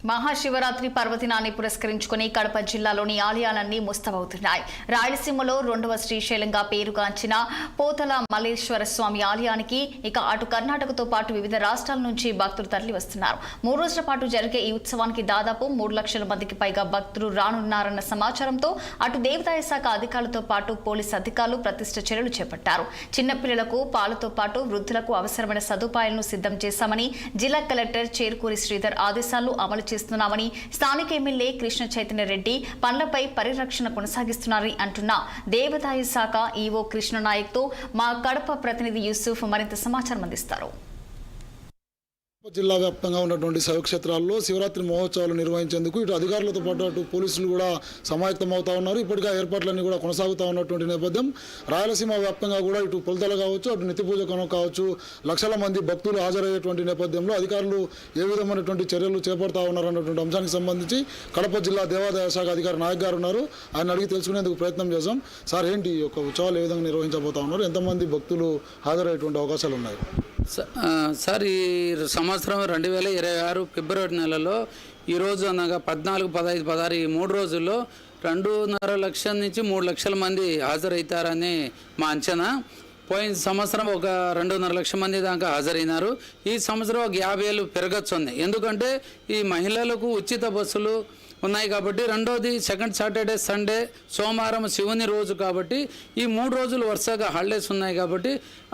మహాశివరాత్రి పర్వదినాన్ని పురస్కరించుకుని కడప జిల్లాలోని ఆలయాలన్నీ ముస్తవవుతున్నాయి. రాయలసీమలో రెండవ శ్రీశైలంగా పేరుగాంచిన పోతల మల్లేశ్వర స్వామి ఆలయానికి ఇక అటు కర్ణాటకతో పాటు వివిధ రాష్ట్రాల నుంచి భక్తులు తరలి వస్తున్నారు. 3 రోజుల పాటు జరిగే ఈ ఉత్సవానికి దాదాపు 3 లక్షల మందికి పైగా భక్తులు రానున్నారన్న సమాచారంతో అటు దేవాదాయ శాఖ అధికారులతో పాటు పోలీసు అధికారులు ప్రతిష్ట చర్యలు చేపట్టారు. చిన్నపిల్లలకు పాలతో పాటు వృద్ధులకు అవసరమైన సదుపాయాలను సిద్ధం చేశామని జిల్లా కలెక్టర్ చేరుకూరి శ్రీధర్ ఆదేశాలు అమలు చేస్తున్నామని స్థానిక ఎమ్మెల్యే కృష్ణ చైతన్య రెడ్డి పనులపై పరిరక్షణ కొనసాగిస్తున్నారని అంటున్న దేవాదాయ శాఖ ఈవో కృష్ణ నాయక్ తో మా కడప ప్రతినిధి యూసుఫ్ మరింత సమాచారం అందిస్తారు. జిల్లా వ్యాప్తంగా ఉన్నటువంటి శైవక్షేత్రాల్లో శివరాత్రి మహోత్సవాలు నిర్వహించేందుకు ఇటు అధికారులతో పాటు అటు పోలీసులు కూడా సమాయత్తమవుతా ఉన్నారు. ఇప్పటికే ఏర్పాట్లన్నీ కూడా కొనసాగుతూ ఉన్నటువంటి నేపథ్యం రాయలసీమ వ్యాప్తంగా కూడా ఇటు పొలతల కావచ్చు, అటు నిత్య పూజ కనుక కావచ్చు, లక్షల మంది భక్తులు హాజరయ్యేటువంటి నేపథ్యంలో అధికారులు ఏ విధమైనటువంటి చర్యలు చేపడతా ఉన్నారన్నటువంటి అంశానికి సంబంధించి కడప జిల్లా దేవాదాయ శాఖ అధికారి నాయక్ గారు ఉన్నారు. ఆయన అడిగి తెలుసుకునేందుకు ప్రయత్నం చేద్దాం. సార్, ఏంటి ఈ యొక్క ఉత్సవాలు ఏ విధంగా నిర్వహించబోతా ఉన్నారు, ఎంతమంది భక్తులు హాజరయ్యేటువంటి అవకాశాలు ఉన్నాయి? సార్, ఈ సంవత్సరం 2026 ఫిబ్రవరి నెలలో ఈరోజు అనగా 14, 15, 16 ఈ 3 రోజుల్లో 2.5 లక్షల నుంచి 3 లక్షల మంది హాజరవుతారని మా అంచనా. పోయిన సంవత్సరం ఒక 2.5 లక్షల మంది దాకా హాజరైనారు. ఈ సంవత్సరం ఒక 50,000 పెరగచ్చుంది. ఎందుకంటే ఈ మహిళలకు ఉచిత బస్సులు ఉన్నాయి కాబట్టి, రెండోది సెకండ్ సాటర్డే సండే సోమవారం శివుని రోజు కాబట్టి ఈ 3 రోజులు వరుసగా హాలిడేస్ ఉన్నాయి కాబట్టి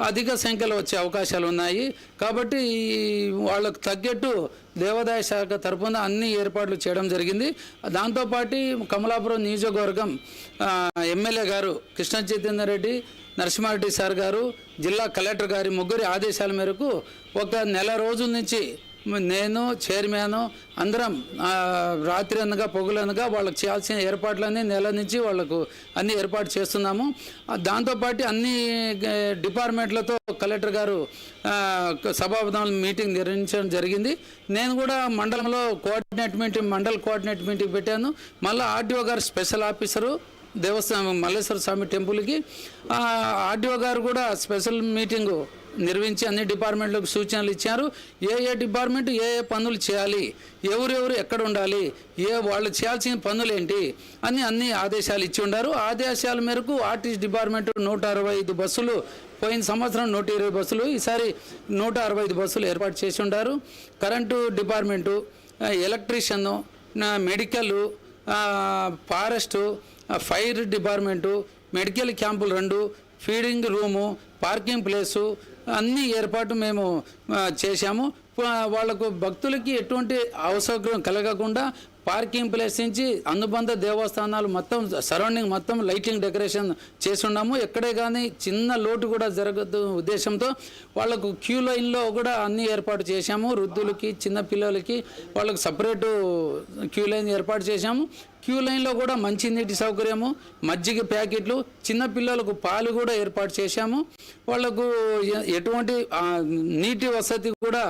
అధిక సంఖ్యలో వచ్చే అవకాశాలు ఉన్నాయి. కాబట్టి వాళ్ళకు తగ్గట్టు దేవాదాయ శాఖ తరఫున అన్ని ఏర్పాట్లు చేయడం జరిగింది. దాంతోపాటు కమలాపురం నియోజకవర్గం ఎమ్మెల్యే గారు కృష్ణ చైతన్య రెడ్డి, నరసింహారెడ్డి సార్ గారు, జిల్లా కలెక్టర్ గారి ముగ్గురి ఆదేశాల మేరకు ఒక నెల రోజుల నుంచి నేను చైర్మన్ అందరం రాత్రి అనగా పొగులనగా వాళ్ళకి చేయాల్సిన ఏర్పాట్లన్నీ నెల నుంచి వాళ్ళకు అన్ని ఏర్పాటు చేస్తున్నాము. దాంతోపాటు అన్ని డిపార్ట్మెంట్లతో కలెక్టర్ గారు సభాపతి మీటింగ్ నిర్వహించడం జరిగింది. నేను కూడా మండలంలో మండల కోఆర్డినేట్ మీటింగ్ పెట్టాను. మళ్ళీ ఆర్డీఓ గారు స్పెషల్ ఆఫీసరు దేవస్థానం మల్లేశ్వర స్వామి టెంపుల్కి ఆర్డీఓ గారు కూడా స్పెషల్ మీటింగు నిర్వహించి అన్ని డిపార్ట్మెంట్లకు సూచనలు ఇచ్చారు. ఏ డిపార్ట్మెంట్ ఏ పనులు చేయాలి, ఎవరెవరు ఎక్కడ ఉండాలి, వాళ్ళు చేయాల్సిన పనులు ఏంటి అని అన్ని ఆదేశాలు ఇచ్చి ఉన్నారు. ఆదేశాల మేరకు ఆర్టీసీ డిపార్ట్మెంట్ 165 బస్సులు, పోయిన సంవత్సరం 120 బస్సులు, ఈసారి 165 బస్సులు ఏర్పాటు చేసి ఉన్నారు. Current department, electrician, medical, forest, fire department, medical క్యాంపులు 2, ఫీడింగ్ రూము, పార్కింగ్ ప్లేసు అన్ని ఏర్పాటు మేము చేశాము. వాళ్లకు భక్తులకి ఎటువంటి అసౌకర్యం కలగకుండా పార్కింగ్ ప్లేస్ నుంచి అనుబంధ దేవస్థానాలు మొత్తం సరౌండింగ్ మొత్తం లైటింగ్ డెకరేషన్ చేసి ఉన్నాము. ఎక్కడే కానీ చిన్న లోటు కూడా జరగదు ఉద్దేశంతో వాళ్ళకు క్యూ లైన్లో కూడా అన్ని ఏర్పాటు చేశాము. వృద్ధులకి, చిన్నపిల్లలకి వాళ్ళకు సపరేటు క్యూ లైన్ ఏర్పాటు చేశాము. క్యూ లైన్లో కూడా మంచినీటి సౌకర్యము, మజ్జిగ ప్యాకెట్లు, చిన్నపిల్లలకు పాలు కూడా ఏర్పాటు చేశాము. వాళ్లకు ఎటువంటి నీటి వసతి కూడా,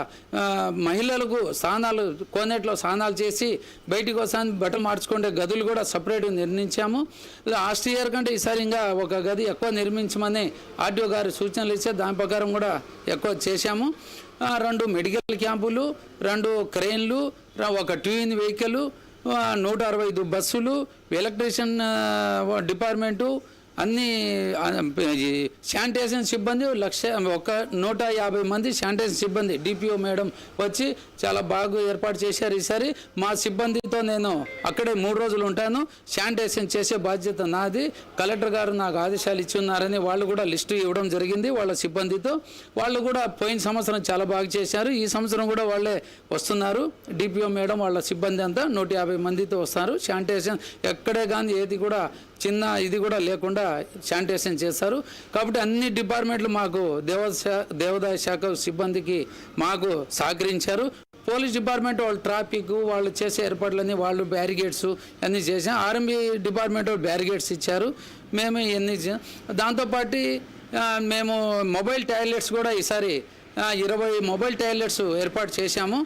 మహిళలకు స్నానాలు కోనేట్లో స్నానాలు చేసి బయటికి వస్తాను బట్టలు మార్చుకునే గదులు కూడా సపరేట్ నిర్మించాము. లాస్ట్ ఇయర్ కంటే ఈసారి ఇంకా ఒక గది ఎక్కువ నిర్మించమని ఆర్డీఓ గారు సూచనలు ఇస్తే దాని ప్రకారం కూడా ఎక్కువ చేశాము. 2 మెడికల్ క్యాంపులు, 2 క్రెయిన్లు, 1 ట్యూన్ వెహికల్, 165 బస్సులు, ఎలక్ట్రీషియన్ డిపార్ట్మెంటు, అన్ని శానిటైజేషన్ సిబ్బంది 150 మంది శానిటైజేషన్ సిబ్బంది డిపిఓ మేడం వచ్చి చాలా బాగా ఏర్పాటు చేశారు. ఈసారి మా సిబ్బందితో నేను అక్కడే 3 రోజులు ఉంటాను. శానిటైజేషన్ చేసే బాధ్యత నాది. కలెక్టర్ గారు నాకు ఆదేశాలు ఇచ్చున్నారని వాళ్ళు కూడా లిస్టు ఇవ్వడం జరిగింది వాళ్ళ సిబ్బందితో. వాళ్ళు కూడా పోయిన సంవత్సరం చాలా బాగా చేశారు. ఈ సంవత్సరం కూడా వాళ్ళే వస్తున్నారు. డిపిఓ మేడం వాళ్ళ సిబ్బంది అంతా 150 మందితో వస్తారు. శానిటైజేషన్ ఎక్కడే కానీ ఏది కూడా చిన్న ఇది కూడా లేకుండా శానిటైజేషన్ చేస్తారు. కాబట్టి అన్ని డిపార్ట్మెంట్లు మాకు దేవాదాయ శాఖ సిబ్బందికి మాకు సహకరించారు. పోలీస్ డిపార్ట్మెంట్ వాళ్ళు ట్రాఫిక్ వాళ్ళు చేసే ఏర్పాట్లన్నీ వాళ్ళు బ్యారిగేడ్స్ అన్నీ చేసాం. ఆర్ఎంబీ డిపార్ట్మెంట్ వాళ్ళు బ్యారిగేడ్స్ ఇచ్చారు. మేము ఇవన్నీ దాంతోపాటు మేము మొబైల్ టాయిలెట్స్ కూడా ఈసారి 20 మొబైల్ టాయిలెట్స్ ఏర్పాటు చేశాము.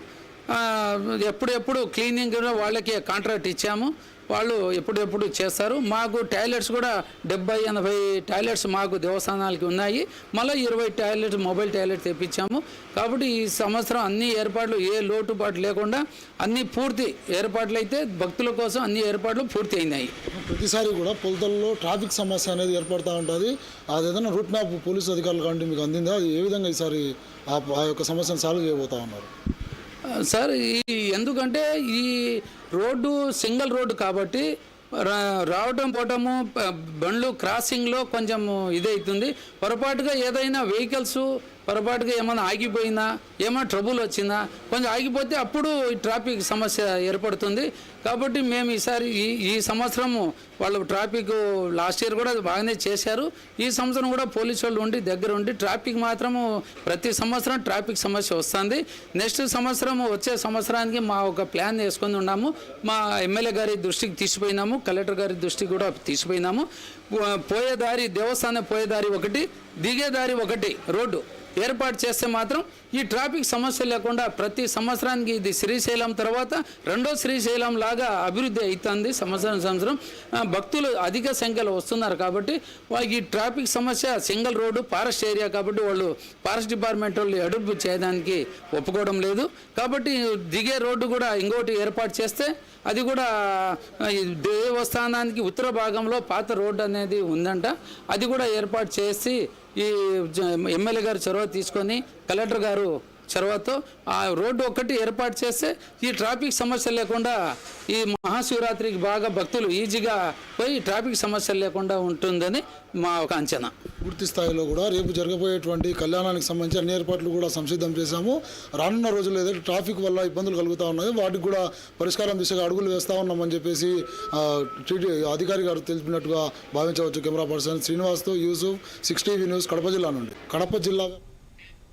ఎప్పుడు క్లీనింగ్ వాళ్ళకి కాంట్రాక్ట్ ఇచ్చాము. వాళ్ళు ఎప్పుడెప్పుడు చేస్తారు. మాకు టాయిలెట్స్ కూడా 70-80 టాయిలెట్స్ మాకు దేవస్థానాలకి ఉన్నాయి. మళ్ళీ 20 టాయిలెట్స్ మొబైల్ టాయిలెట్ తెప్పించాము. కాబట్టి ఈ సంవత్సరం అన్ని ఏర్పాట్లు ఏ లోటుపాటు లేకుండా అన్ని పూర్తి ఏర్పాట్లు అయితే భక్తుల కోసం అన్ని ఏర్పాట్లు పూర్తి అయినాయి. ప్రతిసారి కూడా పొలతల్లో ట్రాఫిక్ సమస్య అనేది ఏర్పడుతూ ఉంటుంది. అది ఏదైనా రూట్ మ్యాప్ పోలీసు అధికారులు కంటే మీకు అందిందా? అది ఏ విధంగా ఈసారి ఆ యొక్క సమస్యను సాల్వ్ చేయబోతా ఉన్నారు? సార్ ఎందుకంటే ఈ రోడ్డు సింగిల్ రోడ్డు కాబట్టి రావటం పోవటము బండ్లు క్రాసింగ్లో కొంచెం ఇదవుతుంది. పొరపాటుగా ఏదైనా వెహికల్స్ పొరపాటుగా ఏమైనా ఆగిపోయినా ఏమైనా ట్రబుల్ వచ్చినా కొంచెం ఆగిపోతే అప్పుడు ఈ ట్రాఫిక్ సమస్య ఏర్పడుతుంది. కాబట్టి మేము ఈసారి ఈ సంవత్సరము వాళ్ళు ట్రాఫిక్ లాస్ట్ ఇయర్ కూడా బాగానే చేశారు. ఈ సంవత్సరం కూడా పోలీసు వాళ్ళు ఉండి దగ్గర ఉండి ట్రాఫిక్ మాత్రము ప్రతి సంవత్సరం ట్రాఫిక్ సమస్య వస్తుంది. నెక్స్ట్ సంవత్సరం వచ్చే సంవత్సరానికి మా ఒక ప్లాన్ వేసుకొని ఉన్నాము. మా ఎమ్మెల్యే గారి దృష్టికి తీసిపోయినాము, కలెక్టర్ గారి దృష్టికి కూడా తీసిపోయినాము. పోయేదారి దేవస్థానం పోయేదారి ఒకటి, దిగేదారి ఒకటి రోడ్డు ఏర్పాటు చేస్తే మాత్రం ఈ ట్రాఫిక్ సమస్య లేకుండా ప్రతి సంవత్సరానికి ఇది శ్రీశైలం తర్వాత రెండో శ్రీశైలం లాగా అభివృద్ధి అవుతుంది. సంవత్సరం భక్తులు అధిక సంఖ్యలో వస్తున్నారు. కాబట్టి ఈ ట్రాఫిక్ సమస్య సింగిల్ రోడ్డు ఫారెస్ట్ ఏరియా కాబట్టి వాళ్ళు ఫారెస్ట్ డిపార్ట్మెంట్ వాళ్ళు అడుపు చేయడానికి ఒప్పుకోవడం లేదు. కాబట్టి దిగే రోడ్డు కూడా ఇంకోటి ఏర్పాటు చేస్తే అది కూడా దేవస్థానానికి ఉత్తర భాగంలో పాత రోడ్డు అనేది ఉందంట. అది కూడా ఏర్పాటు చేసి ఈ ఎమ్మెల్యే గారు చొరవ తీసుకొని కలెక్టర్ గారు చొరవతో ఆ రోడ్డు ఒక్కటి ఏర్పాటు చేస్తే ఈ ట్రాఫిక్ సమస్య లేకుండా ఈ మహాశివరాత్రికి బాగా భక్తులు ఈజీగా పోయి ట్రాఫిక్ సమస్య లేకుండా ఉంటుందని మా ఒక అంచనా. పూర్తి స్థాయిలో కూడా రేపు జరగబోయేటువంటి కళ్యాణానికి సంబంధించి అన్ని ఏర్పాట్లు కూడా సంసిద్ధం చేశాము. రానున్న రోజుల్లో ఏదైతే ట్రాఫిక్ వల్ల ఇబ్బందులు కలుగుతూ ఉన్నాయో వాటికి కూడా పరిష్కారం దిశగా అడుగులు వేస్తూ ఉన్నామని చెప్పేసి టీటీ అధికారి గారు తెలిపినట్టుగా భావించవచ్చు. కెమెరా పర్సన్ శ్రీనివాస్తో యూసుఫ్, 6 టీవీ న్యూస్, కడప జిల్లా నుండి. కడప జిల్లా